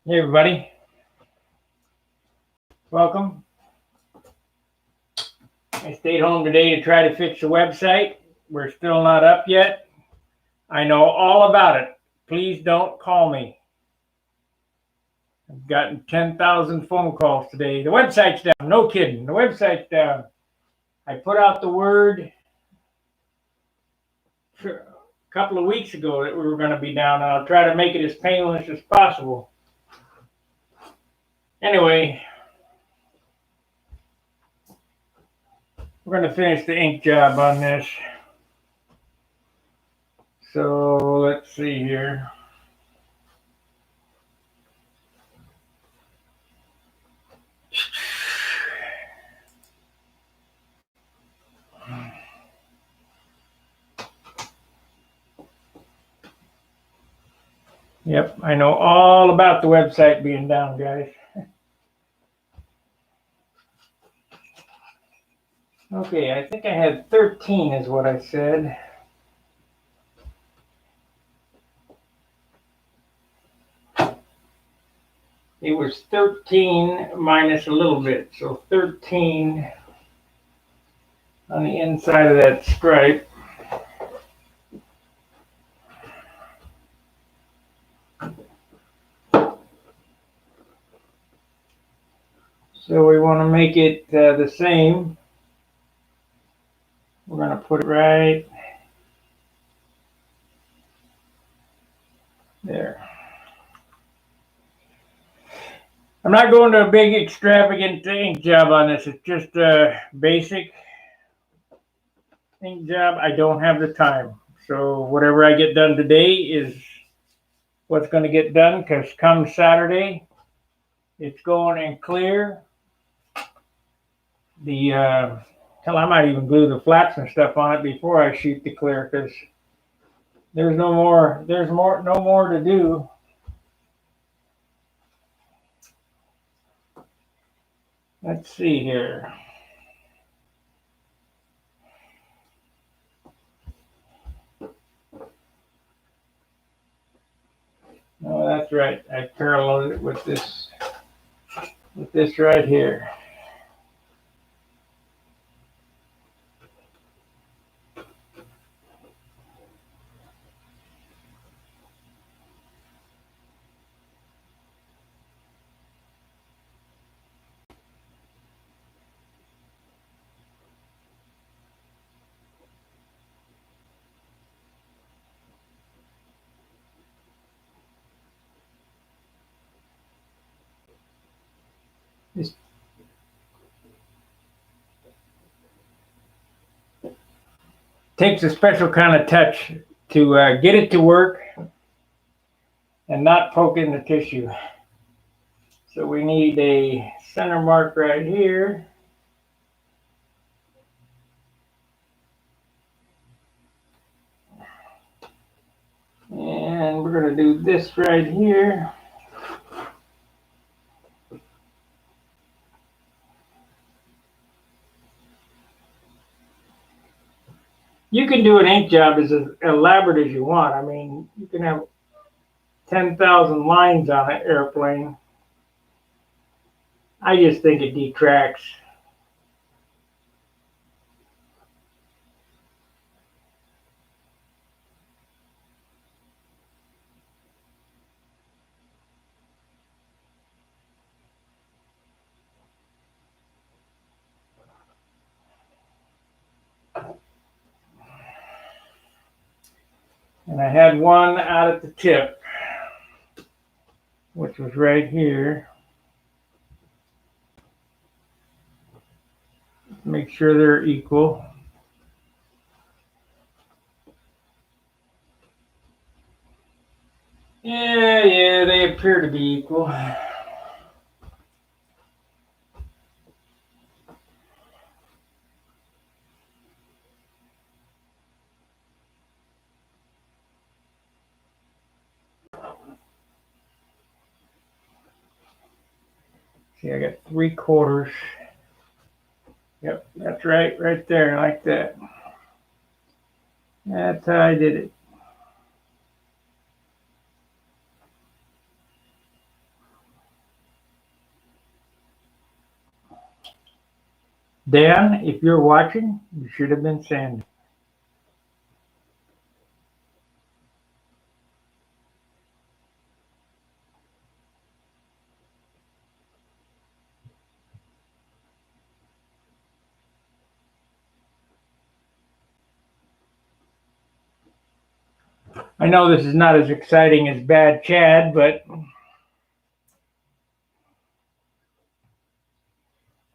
Hey everybody, welcome. I stayed home today to try to fix the website. We're still not up yet. I know all about it. Please don't call me. I've gotten 10,000 phone calls today. The website's down. No kidding. The website's down. I put out the word a couple of weeks ago that we were going to be down, and I'll try to make it as painless as possible. Anyway, we're going to finish the ink job on this. So let's see here. Yep, I know all about the website being down, guys. Okay, I think I had 13 is what I said. It was 13 minus a little bit, so 13 on the inside of that stripe. So we want to make it the same. We're going to put it right there. I'm not going to a big extravagant ink job on this. It's just a basic ink job. I don't have the time. So whatever I get done today is what's going to get done, because come Saturday, it's going in clear. Hell, I might even glue the flaps and stuff on it before I shoot the clear, because there's no more to do. Let's see here. Oh, that's right. I paralleled it with this right here. This takes a special kind of touch to get it to work and not poke in the tissue. So we need a center mark right here. And we're going to do this right here. You can do an ink job as elaborate as you want. I mean, you can have 10,000 lines on an airplane. I just think it detracts. And I had one out at the tip, which was right here. Make sure they're equal. Yeah, they appear to be equal. See, I got 3/4. Yep, that's right there, like that. That's how I did it. Dan, if you're watching, you should have been sanded. I know this is not as exciting as Bad Chad, but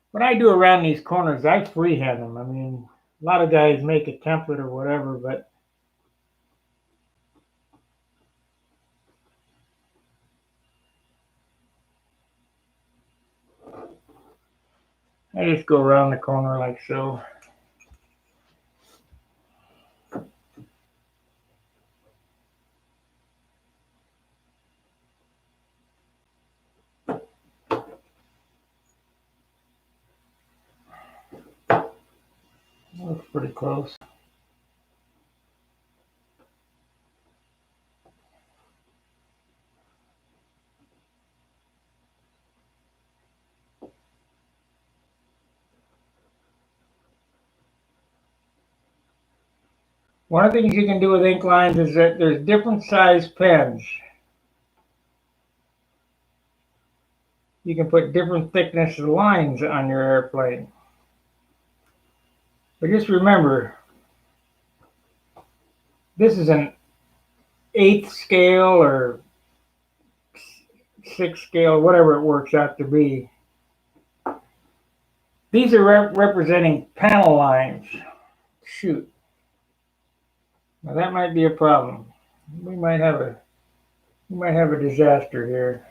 what I do around these corners, I freehand them. I mean, a lot of guys make a template or whatever, but I just go around the corner like so. Looks pretty close. One of the things you can do with ink lines is that there's different size pens. You can put different thickness of lines on your airplane. But just remember, this is an 8th scale or 6th scale, whatever it works out to be. These are representing panel lines. Shoot. Now that might be a problem. We might have a disaster here.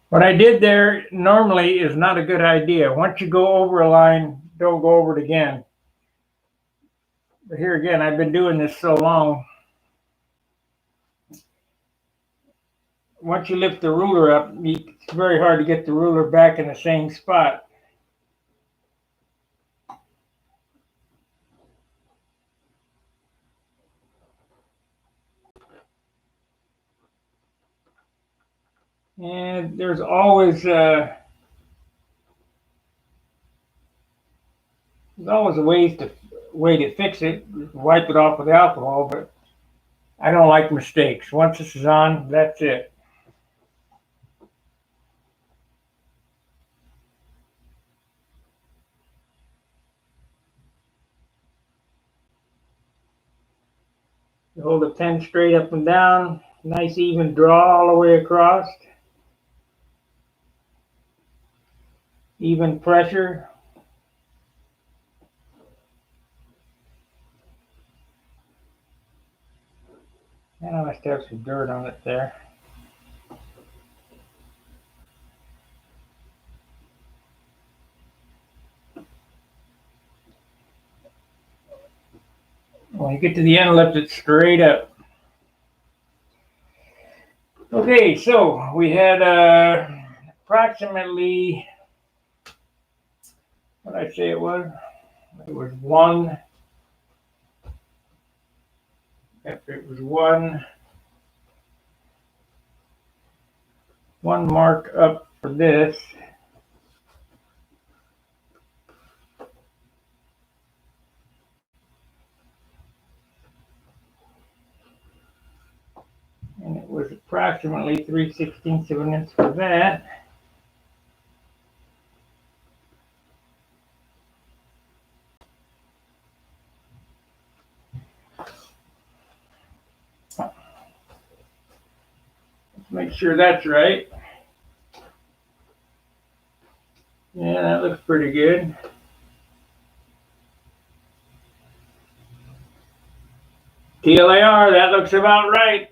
What I did there normally is not a good idea. Once you go over a line, don't go over it again. But here again, I've been doing this so long. Once you lift the ruler up, it's very hard to get the ruler back in the same spot. And there's always a way to fix it. Wipe it off with alcohol, but I don't like mistakes. Once this is on, that's it. You hold the pen straight up and down, nice even draw all the way across. Even pressure. And I must have some dirt on it there. When you get to the end, lift it straight up. Okay, so we had approximately, what did I say it was? It was one. It was one mark up for this. And it was approximately 3/16 of an inch for that. Let's make sure that's right. Yeah, that looks pretty good. TLAR, that looks about right.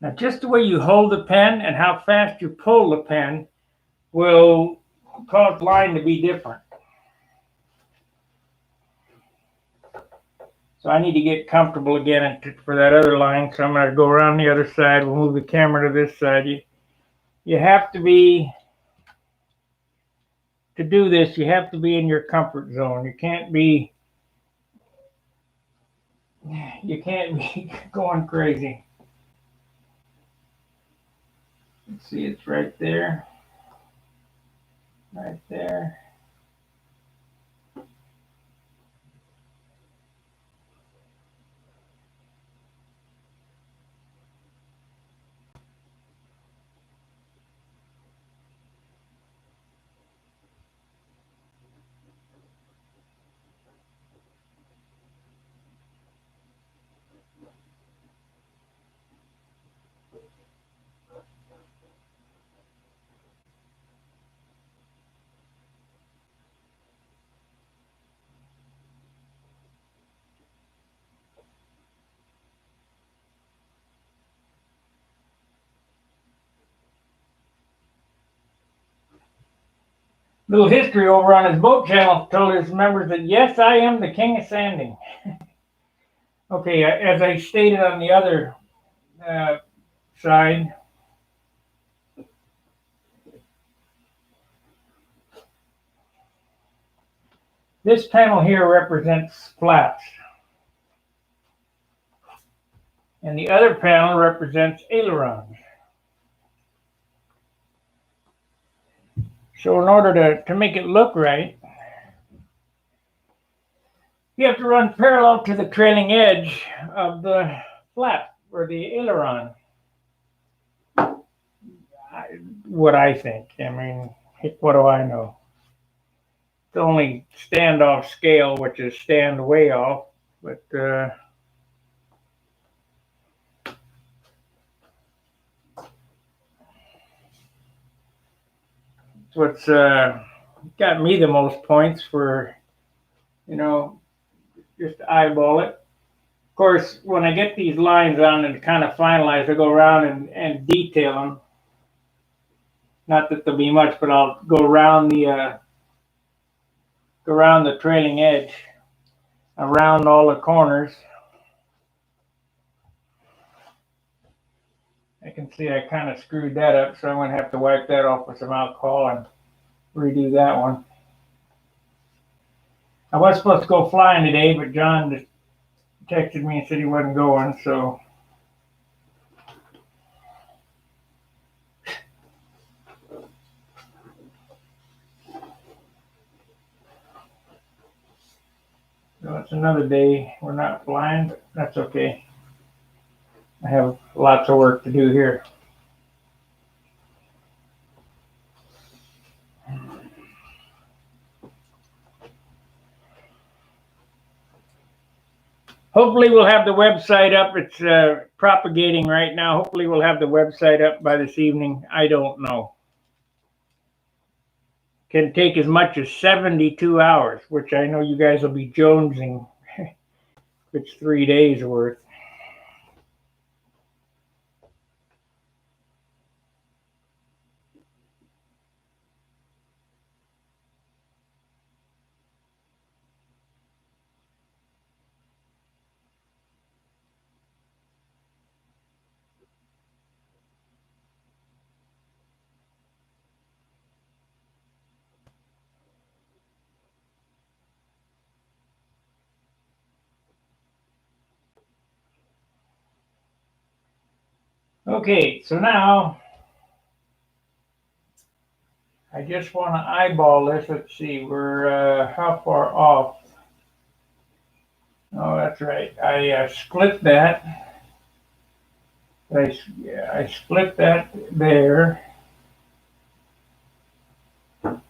Now, just the way you hold the pen and how fast you pull the pen will cause the line to be different. So I need to get comfortable again for that other line. So I'm going to go around the other side. We'll move the camera to this side. You have to be, to do this, you have to be in your comfort zone. You can't be going crazy. Let's see, it's right there. Right there. Little history over on his boat channel told his members that yes, I am the king of sanding. Okay, as I stated on the other side, this panel here represents flats, and the other panel represents ailerons. So in order to make it look right, you have to run parallel to the trailing edge of the flap or the aileron. What I think. I mean, what do I know? It's only standoff scale, which is stand way off, but it's what's got me the most points for, just eyeball it. Of course, when I get these lines on and kind of finalize, I go around and detail them. Not that there'll be much, but I'll go around the trailing edge, around all the corners. I can see I kind of screwed that up, so I'm going to have to wipe that off with some alcohol and redo that one. I was supposed to go flying today, but John just texted me and said he wasn't going, so it's another day. We're not flying, but that's okay. I have lots of work to do here. Hopefully we'll have the website up. It's propagating right now. Hopefully we'll have the website up by this evening. I don't know. Can take as much as 72 hours, which I know you guys will be jonesing. It's 3 days worth. Okay, so now I just want to eyeball this. Let's see, we're how far off? Oh, that's right. I split that. I split that there. And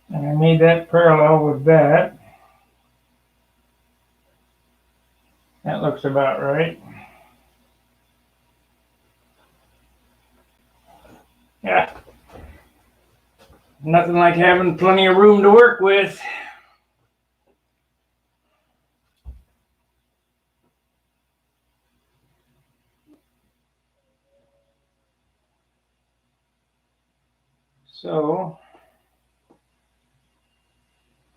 I made that parallel with that. That looks about right. Yeah. Nothing like having plenty of room to work with. So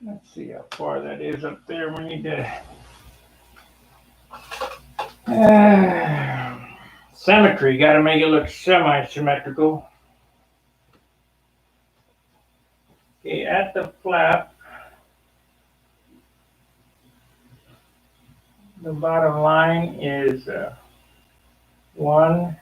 let's see how far that is up there. We need to symmetry. Got to make it look semi-symmetrical. Okay, at the flap, the bottom line is 1/16.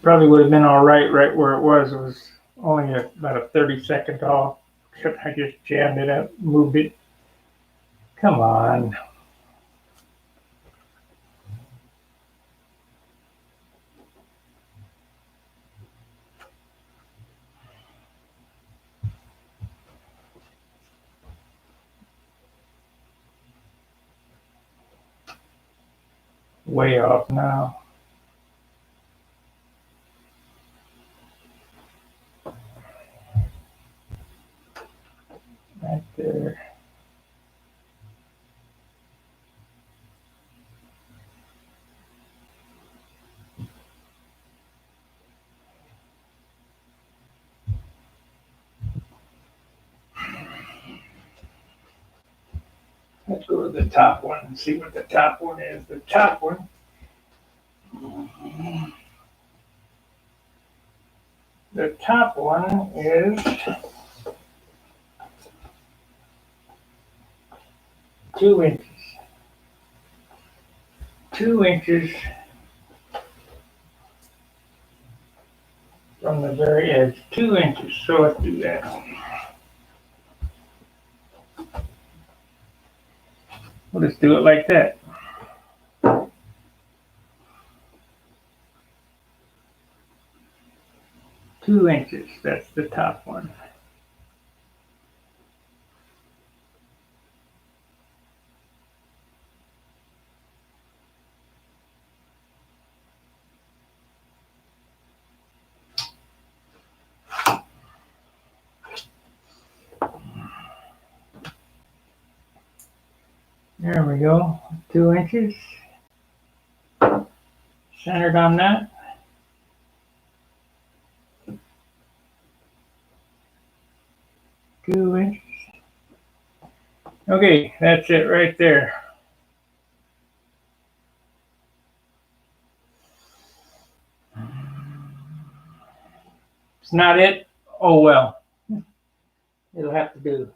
Probably would have been all right where it was. It was only about a 30-second off. Except I just jammed it up, moved it. Come on. Way off now. Right there. Let's go to the top one and see what the top one is. The top one. The top one is 2 inches. 2 inches from the very edge. 2 inches. So let's do that. We'll just do it like that. 2 inches. That's the top one. There we go. 2 inches. Centered on that. Two inches. Okay, that's it right there. It's not it. Oh well. It'll have to do.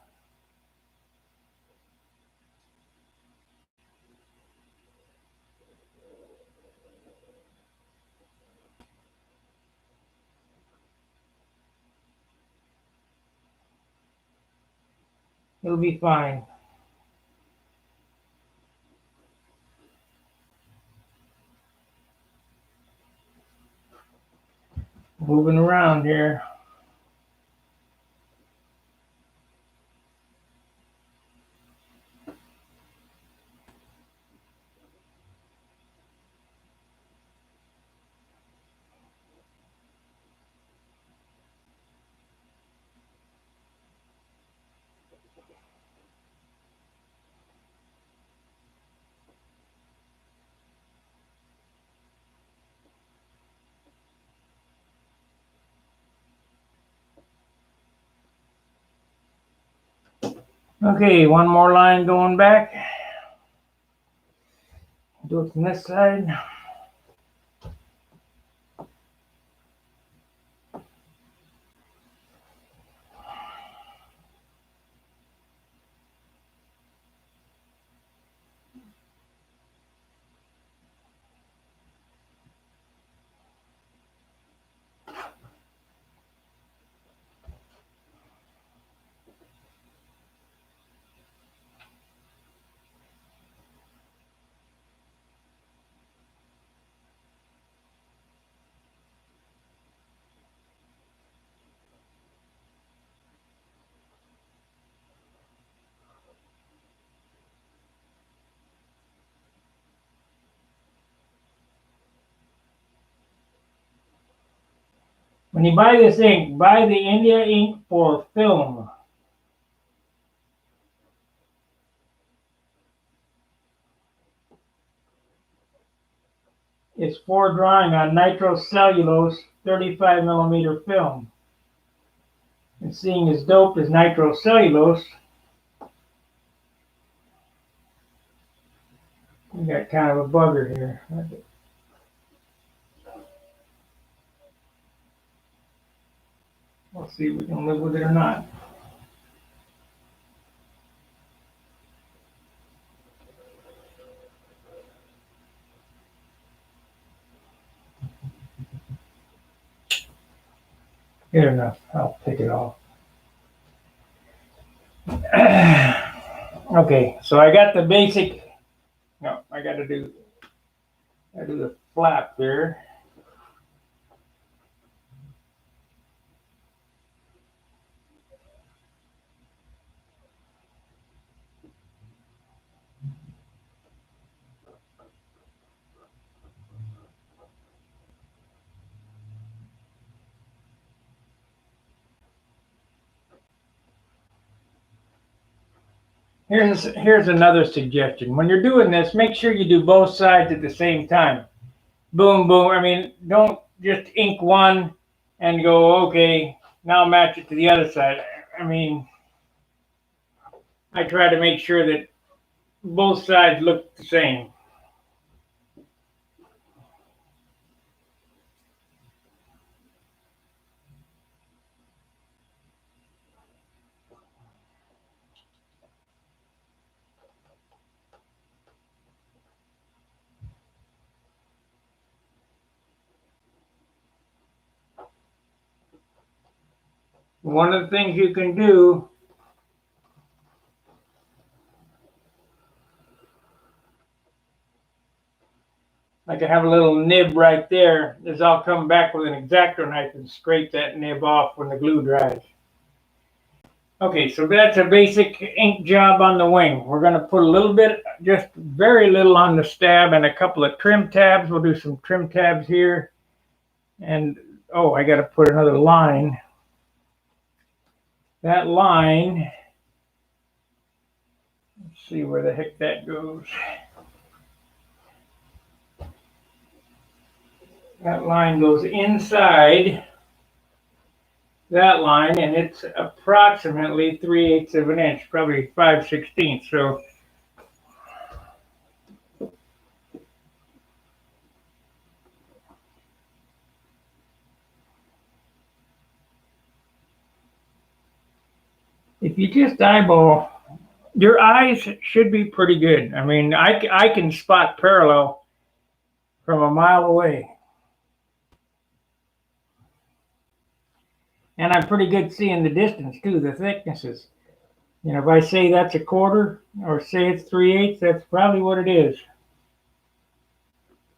It'll be fine. Moving around here. Okay, one more line going back. Do it from this side. When you buy this ink, buy the India ink for film. It's for drawing on nitrocellulose 35 millimeter film. And seeing as dope as nitrocellulose, we got kind of a bugger here. We'll see if we can live with it or not. Good enough. I'll take it off. Okay, so I got the basic. No, I got to do the flap there. Here's another suggestion. When you're doing this, make sure you do both sides at the same time. Boom, boom. I mean, don't just ink one and go, okay, now match it to the other side. I mean, I try to make sure that both sides look the same. One of the things you can do like I have a little nib right there, is I'll come back with an X-Acto knife and scrape that nib off when the glue dries. Okay, so that's a basic ink job on the wing. We're going to put a little bit, just very little on the stab and a couple of trim tabs. We'll do some trim tabs here. And, oh, I got to put another line. That line, let's see where the heck that goes. That line goes inside that line, and it's approximately 3/8 of an inch, probably 5/16. So if you just eyeball, your eyes should be pretty good. I mean, I can spot parallel from a mile away. And I'm pretty good seeing the distance too, the thicknesses. You know, if I say that's a quarter or say it's 3/8, that's probably what it is.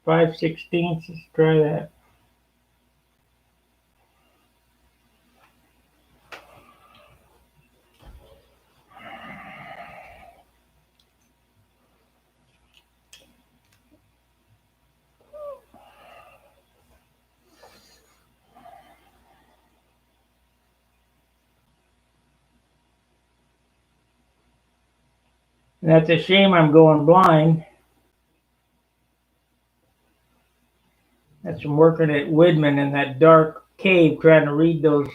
5/16, let's try that. That's a shame I'm going blind. That's from working at Widman in that dark cave trying to read those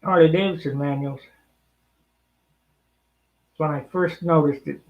Harley Davidson manuals. That's when I first noticed it.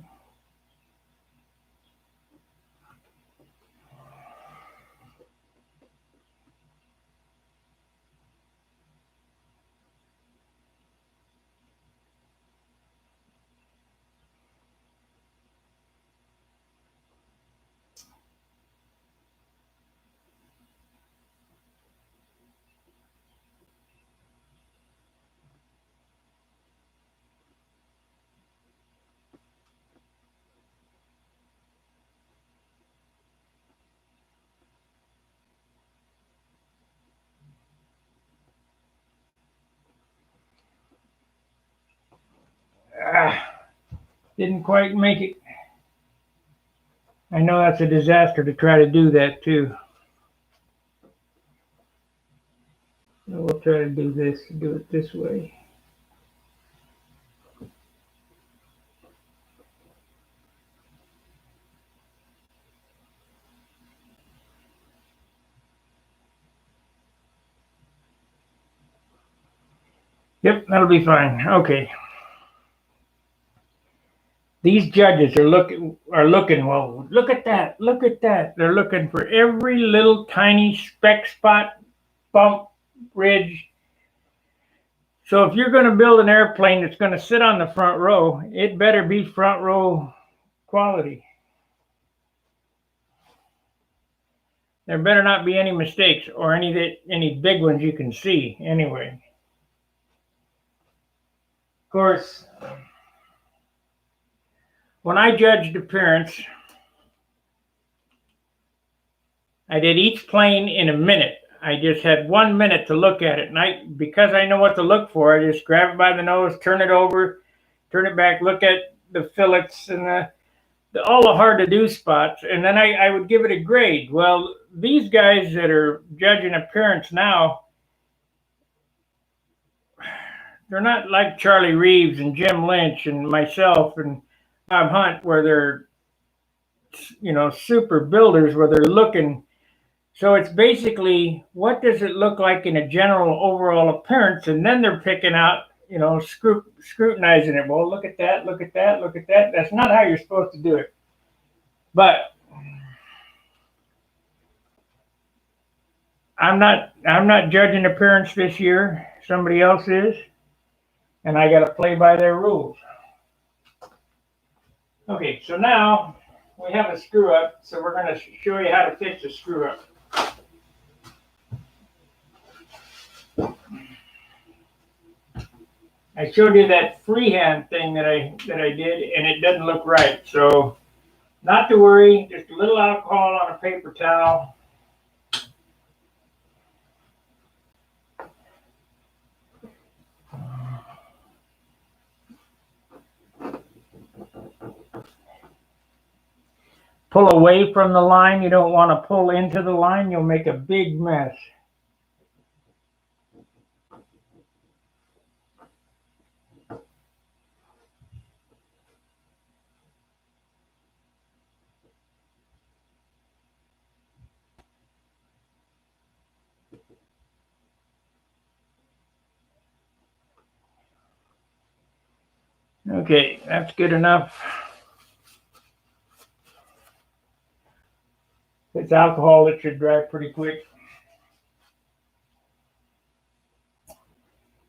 Didn't quite make it. I know that's a disaster to try to do that too. we'll try to do it this way. Yep, that'll be fine. Okay. These judges are looking. Well, look at that. Look at that. They're looking for every little tiny speck, spot, bump, ridge. So if you're going to build an airplane that's going to sit on the front row, it better be front row quality. There better not be any mistakes or any big ones you can see anyway. Of course, when I judged appearance, I did each plane in a minute. I just had 1 minute to look at it. And because I know what to look for, I just grab it by the nose, turn it over, turn it back, look at the fillets and all the hard to do spots. And then I would give it a grade. Well, these guys that are judging appearance now, they're not like Charlie Reeves and Jim Lynch and myself and Bob Hunt, where they're, super builders, where they're looking. So it's basically, what does it look like in a general overall appearance? And then they're picking out, scrutinizing it. Well, look at that, look at that, look at that. That's not how you're supposed to do it. But I'm not judging appearance this year. Somebody else is. And I got to play by their rules. Okay, so now we have a screw up. So we're going to show you how to fix a screw up. I showed you that freehand thing that I did, and it doesn't look right. So not to worry, just a little alcohol on a paper towel. Pull away from the line. You don't want to pull into the line. You'll make a big mess. Okay, that's good enough. If it's alcohol, it should dry pretty quick.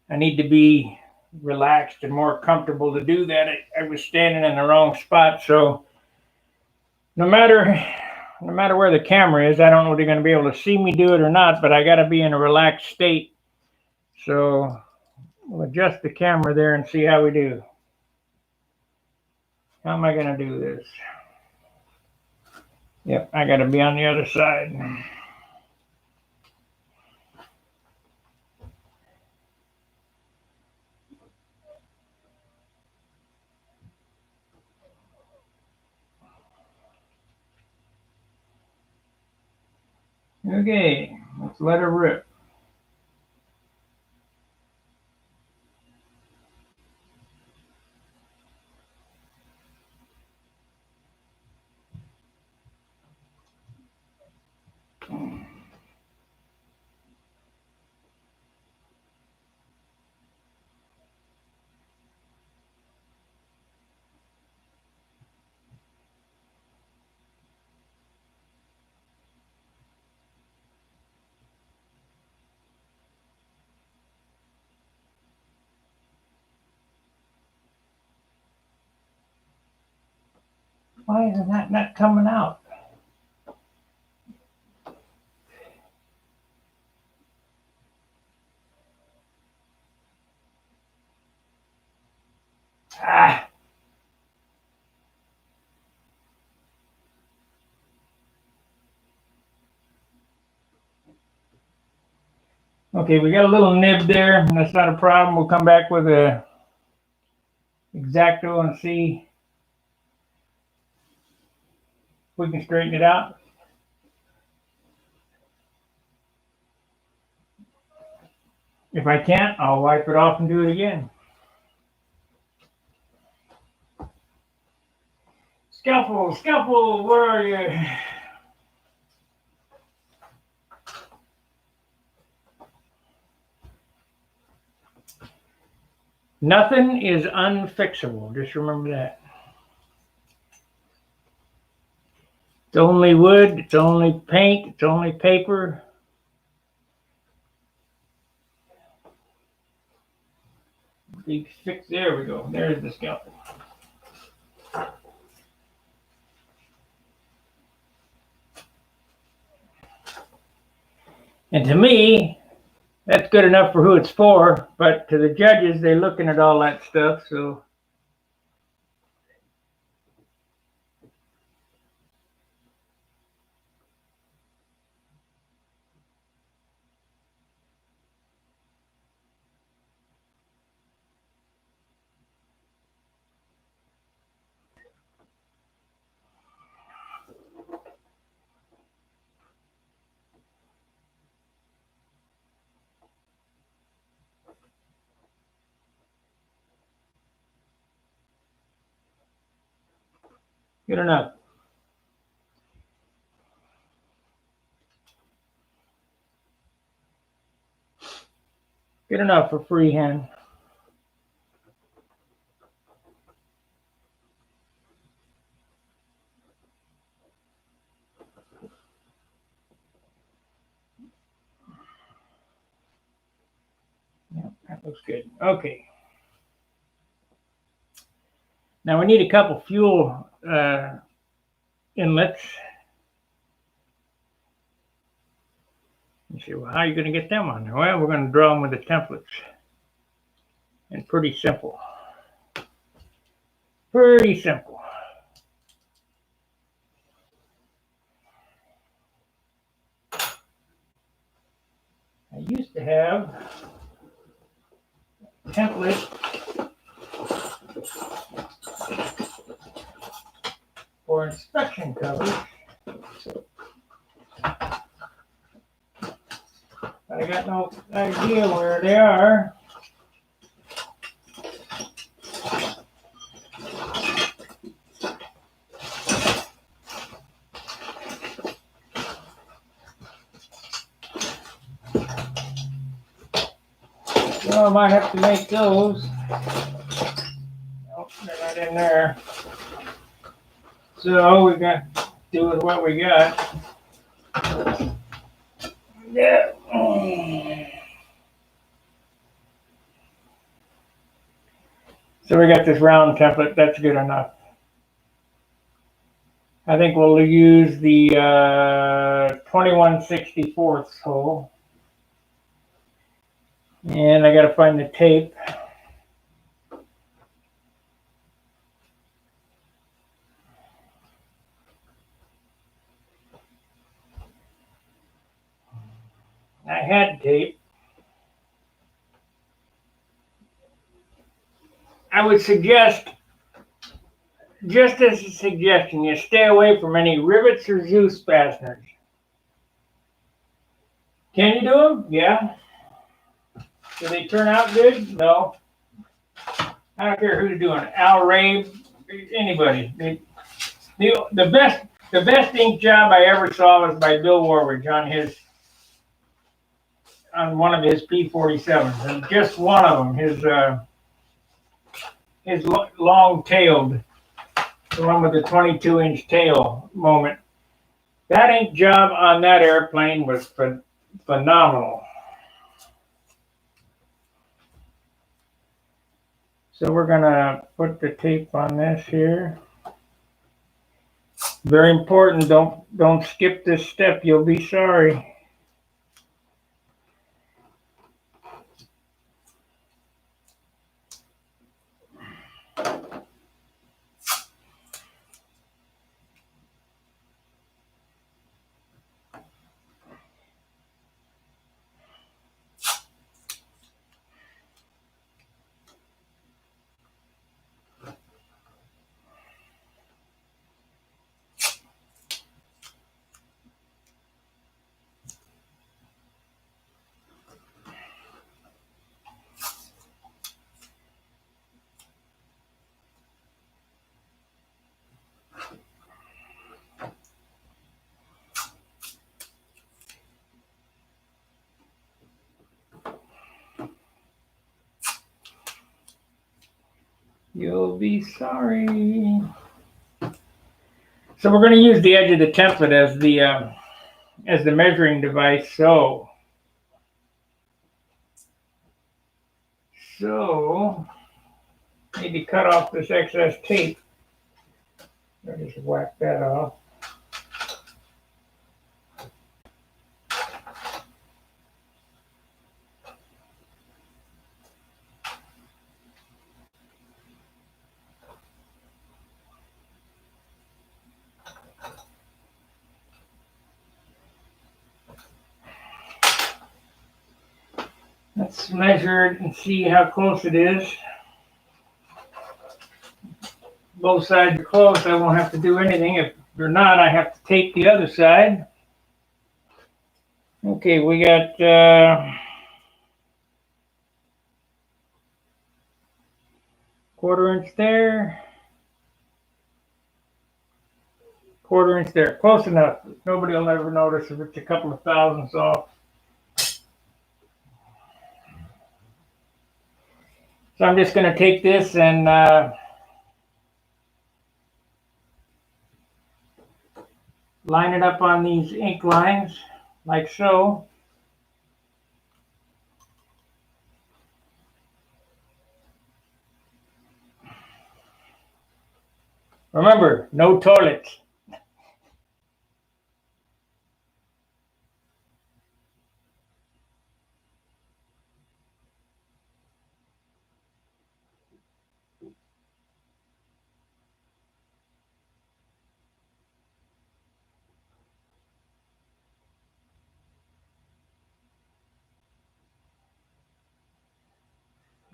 I need to be relaxed and more comfortable to do that. I was standing in the wrong spot, so no matter where the camera is, I don't know if they're going to be able to see me do it or not, but I got to be in a relaxed state. So we'll adjust the camera there and see how we do. How am I going to do this? Yep, I got to be on the other side. Okay, let's let her rip. Why is that not coming out? Ah. Okay, we got a little nib there. That's not a problem. We'll come back with a X-Acto and see if we can straighten it out. If I can't, I'll wipe it off and do it again. Scalpel, Scalpel, where are you? Nothing is unfixable. Just remember that. It's only wood, it's only paint, it's only paper. Fix, there we go. There's the scalpel. And to me, that's good enough for who it's for, but to the judges, they're looking at all that stuff, so. Good enough. Good enough for freehand. Yep, that looks good. Okay. Now we need a couple fuel inlets. You say, well, how are you going to get them on there? Well, we're going to draw them with the templates. And pretty simple. Pretty simple. I used to have a template for inspection covers. But I got no idea where they are. So I might have to make those. Nope, they're not in there. So we got to do with what we got. Yeah. So we got this round template. That's good enough. I think we'll use the 21/64 hole. And I got to find the tape. I had tape. I would suggest, just as a suggestion, you stay away from any rivets or Zeus fasteners. Can you do them? Yeah. Do they turn out good? No. I don't care who's doing it. Al Ray, anybody. The best ink job I ever saw was by Bill Warridge on one of his P47s, and just one of them, his long-tailed, the one with the 22-inch tail moment. That ink job on that airplane was phenomenal. So we're gonna put the tape on this here. Very important, don't skip this step, you'll be sorry. You'll be sorry. So we're going to use the edge of the template as the measuring device. So maybe cut off this excess tape. I'll just whack that off. Let's measure it and see how close it is. Both sides are close. I won't have to do anything. If they're not, I have to tape the other side. Okay, we got quarter-inch there. Quarter-inch there. Close enough. Nobody will ever notice if it's a couple of thousandths off. So I'm just going to take this and line it up on these ink lines, like so. Remember, no toilets.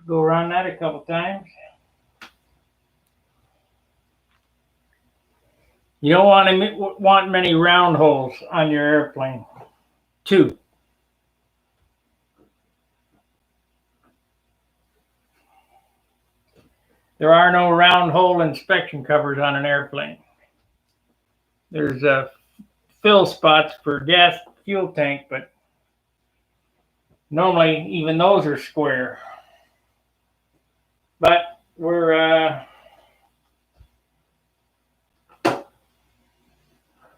Go around that a couple times. You don't want many round holes on your airplane. 2. There are no round hole inspection covers on an airplane. There's fill spots for gas fuel tank, but normally even those are square. But we're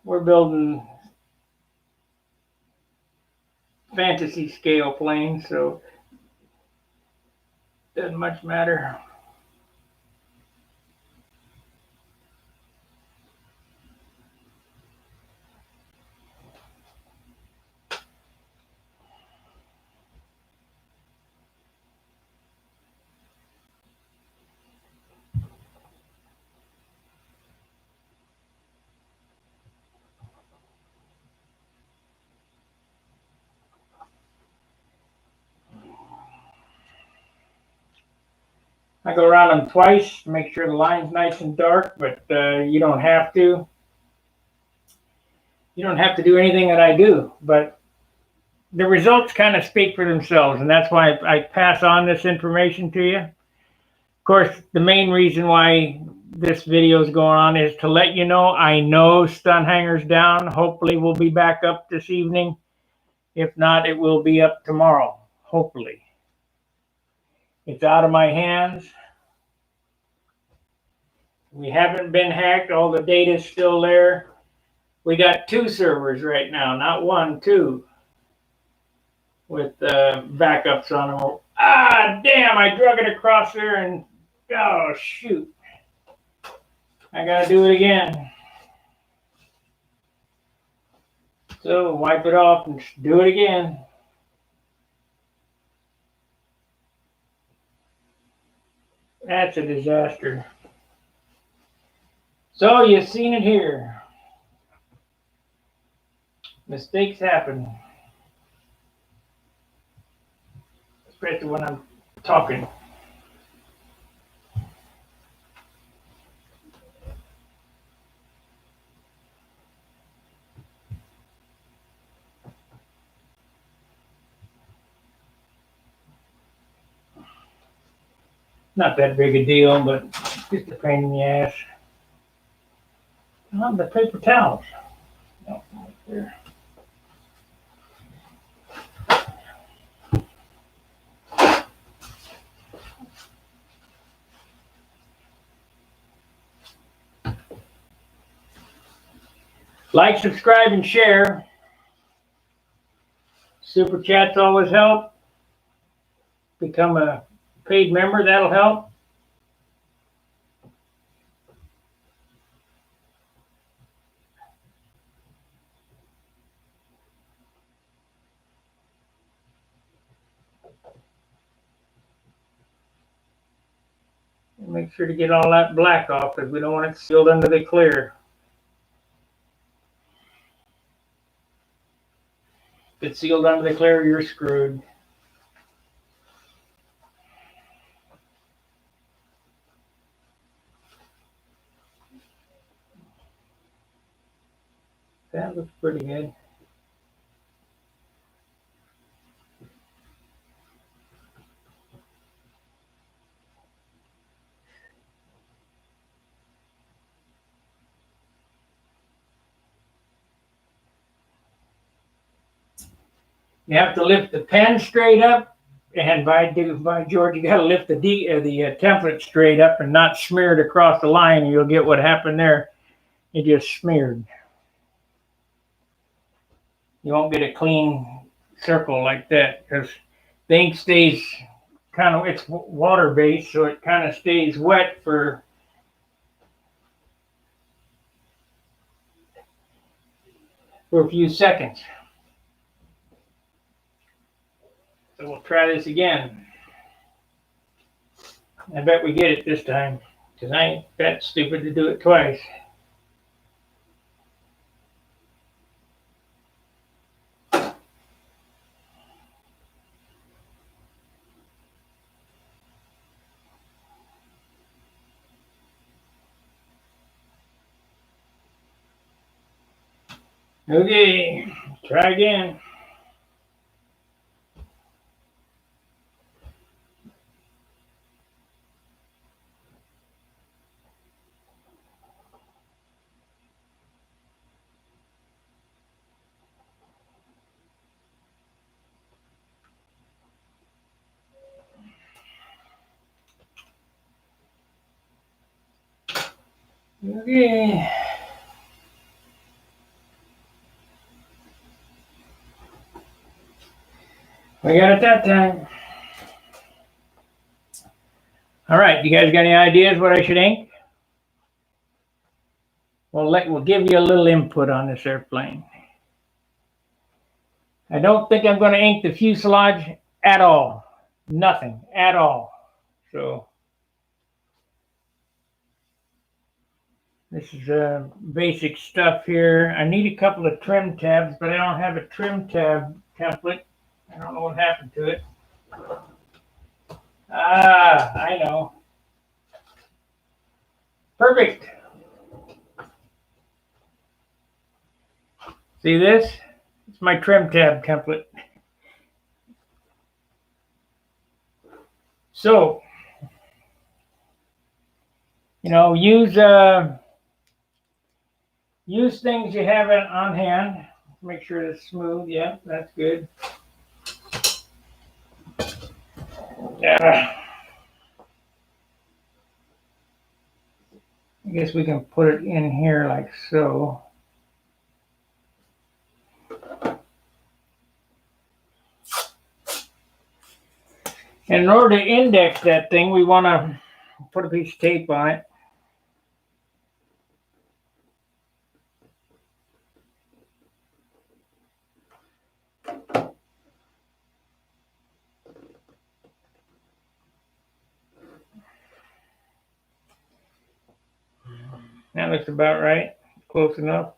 building fantasy scale planes, so it doesn't much matter. I go around them twice to make sure the line's nice and dark, but you don't have to. You don't have to do anything that I do, but the results kind of speak for themselves, and that's why I pass on this information to you. Of course, the main reason why this video is going on is to let you know I know Stunt Hanger's down. Hopefully we'll be back up this evening. If not, it will be up tomorrow, hopefully. It's out of my hands. We haven't been hacked. All the data is still there. We got 2 servers right now, not 1, 2, with backups on them. Ah, damn, I drug it across there and, oh, shoot. I gotta do it again. So wipe it off and do it again. That's a disaster. So you've seen it here. Mistakes happen. Especially when I'm talking. Not that big a deal, but just a pain in the ass. I love the paper towels. No, right there. Like, subscribe, and share. Super chats always help. Become a paid member, that'll help. Make sure to get all that black off because we don't want it sealed under the clear. If it's sealed under the clear, you're screwed. That looks pretty good. You have to lift the pen straight up, and by George, you got to lift the template straight up and not smear it across the line. And you'll get what happened there. It just smeared. You won't get a clean circle like that because the ink stays it's water based, so it kind of stays wet for a few seconds. So we'll try this again. I bet we get it this time because I ain't that stupid to do it twice. Okay, try again. Okay. We got it that time. All right, you guys got any ideas what I should ink? We'll give you a little input on this airplane. I don't think I'm going to ink the fuselage at all. Nothing at all. So this is basic stuff here. I need a couple of trim tabs, but I don't have a trim tab template. I don't know what happened to it. I know. Perfect. See this? It's my trim tab template. So, use things you have on hand. Make sure it's smooth. Yeah, that's good. Yeah. I guess we can put it in here like so. And in order to index that thing, we want to put a piece of tape on it. That looks about right. Close enough.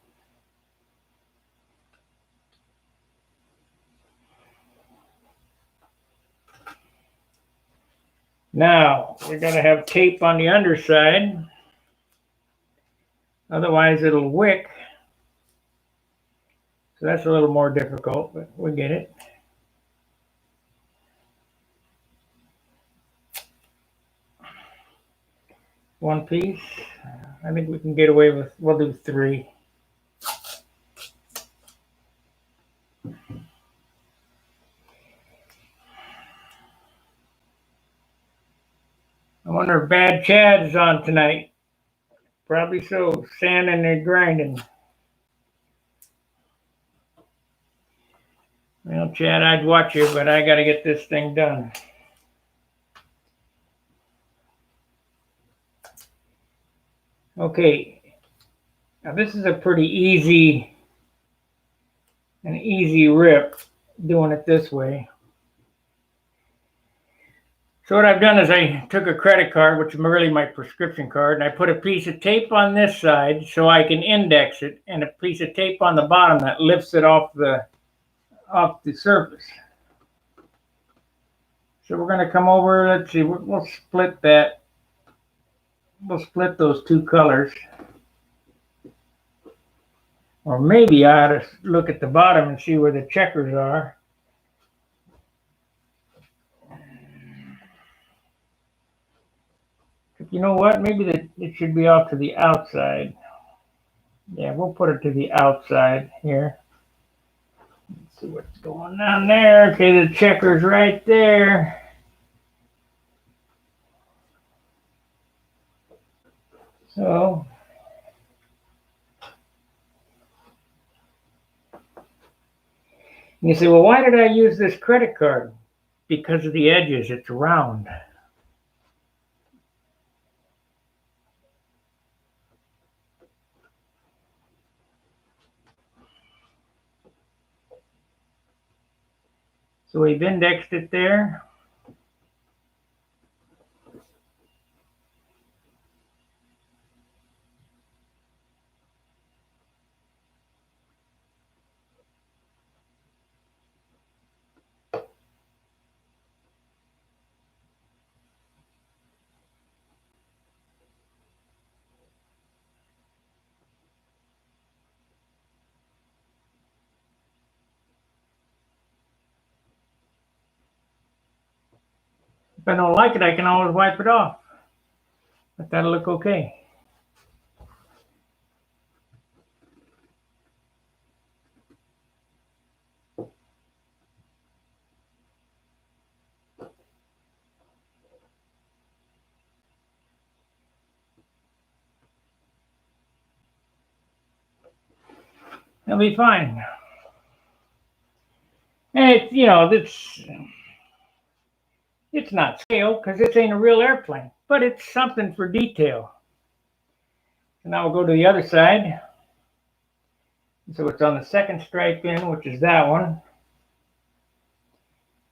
Now, we're going to have tape on the underside. Otherwise, it'll wick. So that's a little more difficult, but we get it. One piece. I think we can get away with, we'll do 3. I wonder if Bad Chad's on tonight. Probably so. Sanding and grinding. Well, Chad, I'd watch you, but I got to get this thing done. Okay, now this is a pretty easy rip doing it this way. So what I've done is I took a credit card, which is really my prescription card, and I put a piece of tape on this side so I can index it, and a piece of tape on the bottom that lifts it off the surface. So we're going to come over, let's see, we'll split that. We'll split those two colors. Or maybe I ought to look at the bottom and see where the checkers are. You know what? Maybe it should be off to the outside. Yeah, we'll put it to the outside here. Let's see what's going on there. Okay, the checker's right there. So you say, well, why did I use this credit card? Because of the edges, it's round. So we've indexed it there. If I don't like it, I can always wipe it off. But that'll look okay. It'll be fine. And it's, you know, it's not scale because this ain't a real airplane, but it's something for detail. And now we'll go to the other side. So it's on the second stripe in, which is that one.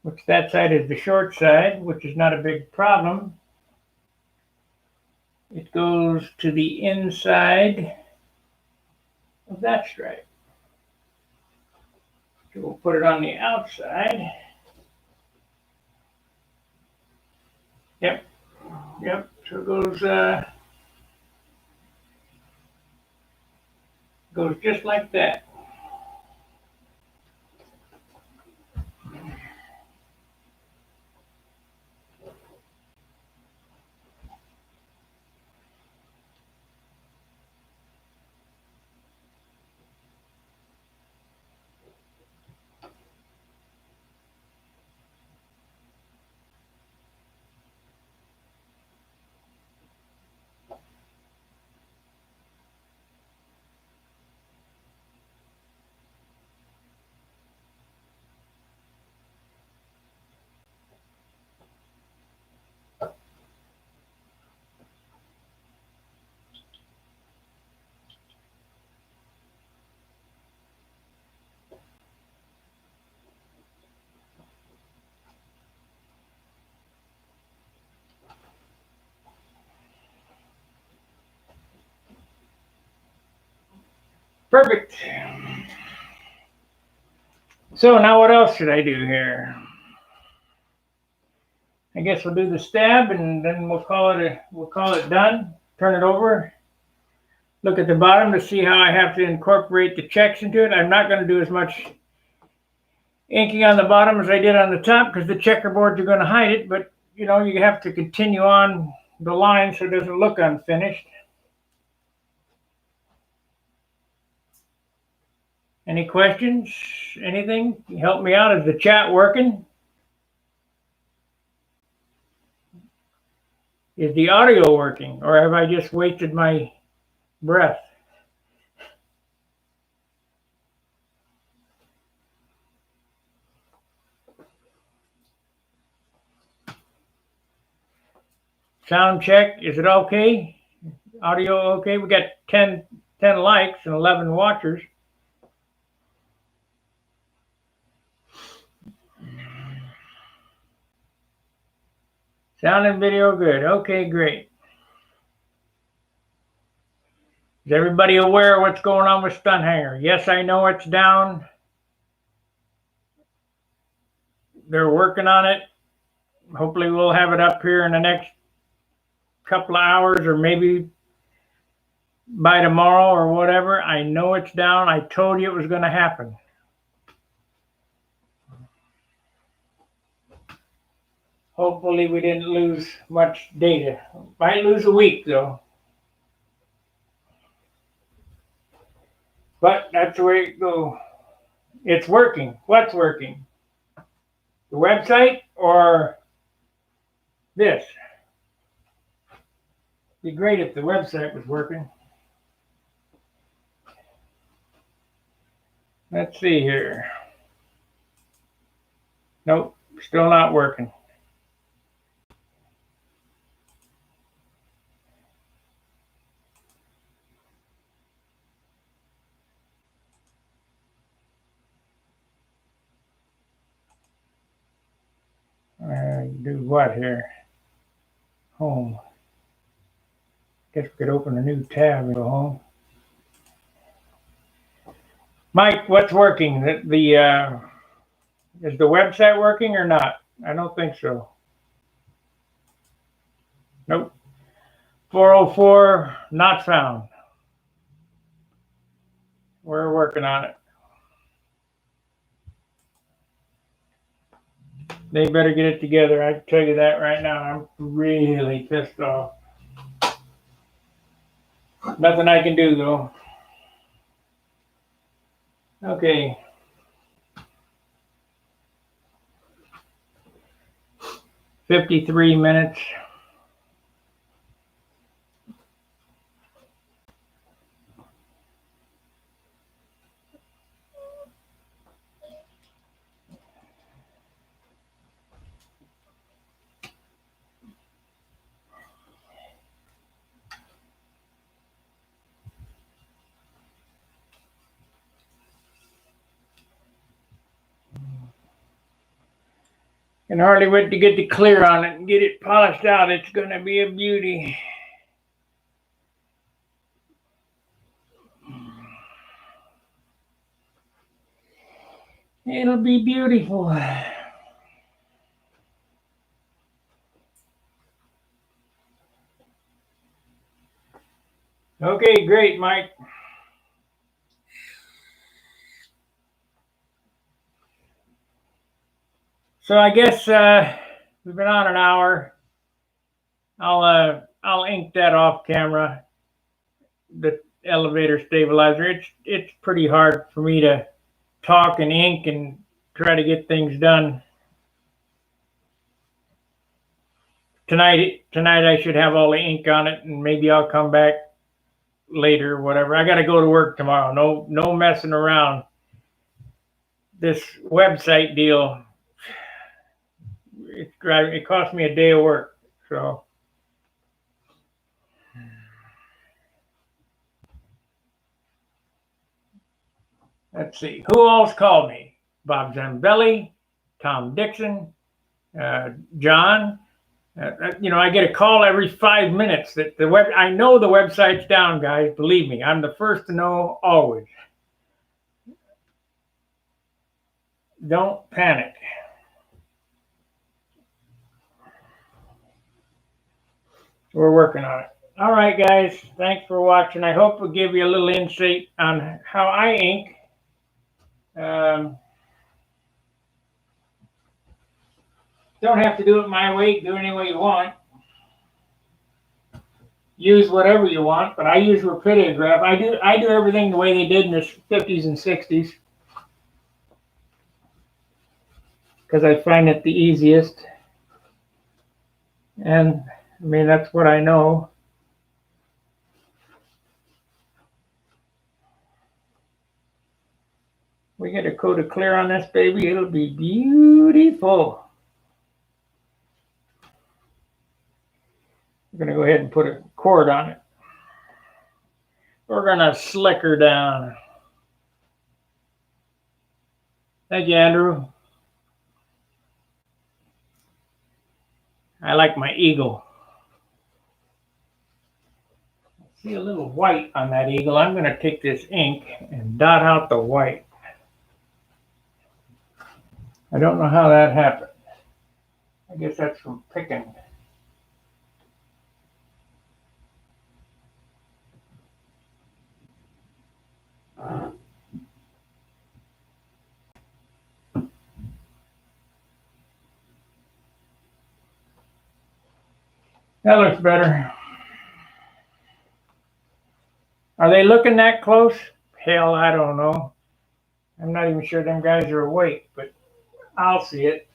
Which that side is the short side, which is not a big problem. It goes to the inside of that stripe. So we'll put it on the outside. Yep. So it goes just like that. Perfect. So now what else should I do here? I guess we'll do the stab and then we'll call it done. Turn it over. Look at the bottom to see how I have to incorporate the checks into it. I'm not going to do as much inking on the bottom as I did on the top because the checkerboards are going to hide it, but you know, you have to continue on the line so it doesn't look unfinished. Any questions? Anything? Help me out. Is the chat working? Is the audio working? Or have I just wasted my breath? Sound check. Is it okay? Audio okay? We got 10 likes and 11 watchers. Sound and video good. Okay, great. Is everybody aware of what's going on with Stunt Hanger? Yes, I know it's down. They're working on it. Hopefully we'll have it up here in the next couple of hours, or maybe by tomorrow or whatever. I know it's down. I told you it was going to happen. Hopefully we didn't lose much data. Might lose a week though. But that's the way it goes. It's working. What's working? The website or this? It'd be great if the website was working. Let's see here. Nope, still not working. Do what here? Home. Guess we could open a new tab and go home. Mike, what's working? Is the website working or not? I don't think so. Nope. 404 not found. We're working on it. They better get it together. I can tell you that right now. I'm really pissed off. Nothing I can do though. Okay. $53. Can hardly wait to get the clear on it and get it polished out. It's going to be a beauty. It'll be beautiful. Okay, great, Mike. So I guess we've been on an hour. I'll ink that off camera. The elevator stabilizer. It's pretty hard for me to talk and ink and try to get things done. Tonight I should have all the ink on it, and maybe I'll come back later, whatever. I got to go to work tomorrow. No messing around. This website deal, it cost me a day of work. So let's see. Who else called me? Bob Zambelli, Tom Dixon, John. I get a call every 5 minutes that I know the website's down, guys. Believe me, I'm the first to know always. Don't panic. We're working on it. All right, guys. Thanks for watching. I hope we'll give you a little insight on how I ink. Don't have to do it my way. Do it any way you want. Use whatever you want, but I use Rapidograph. I do everything the way they did in the 50s and 60s because I find it the easiest. And I mean, that's what I know. We get a coat of clear on this baby, it'll be beautiful. I'm going to go ahead and put a cord on it. We're going to slick her down. Thank you, Andrew. I like my eagle. See a little white on that eagle. I'm going to take this ink and dot out the white. I don't know how that happened. I guess that's from picking. That looks better. Are they looking that close? Hell, I don't know. I'm not even sure them guys are awake, but I'll see it.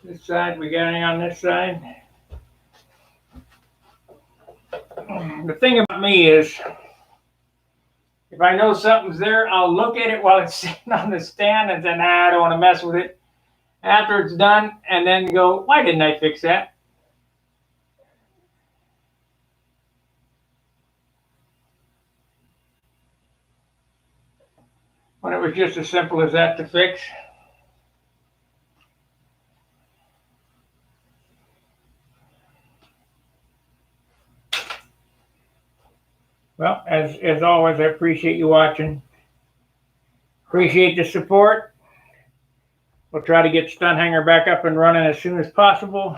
This side, we got any on this side? The thing about me is, if I know something's there, I'll look at it while it's sitting on the stand and say, nah, I don't want to mess with it. After it's done, and then go, why didn't I fix that? When it was just as simple as that to fix. Well, as always, I appreciate you watching. Appreciate the support. We'll try to get Stunt Hanger back up and running as soon as possible.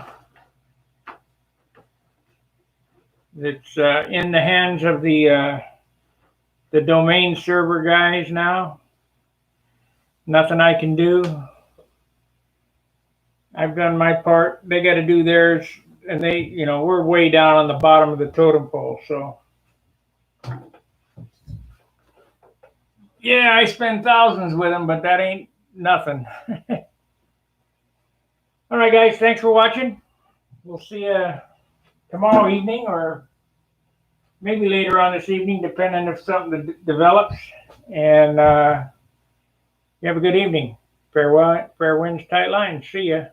It's in the hands of the domain server guys now. Nothing I can do. I've done my part. They got to do theirs, and they, you know, we're way down on the bottom of the totem pole, so. Yeah, I spend thousands with them, but that ain't nothing. All right, guys, thanks for watching. We'll see you tomorrow evening or maybe later on this evening, depending if something develops. And you have a good evening. Fair winds, tight lines. See ya.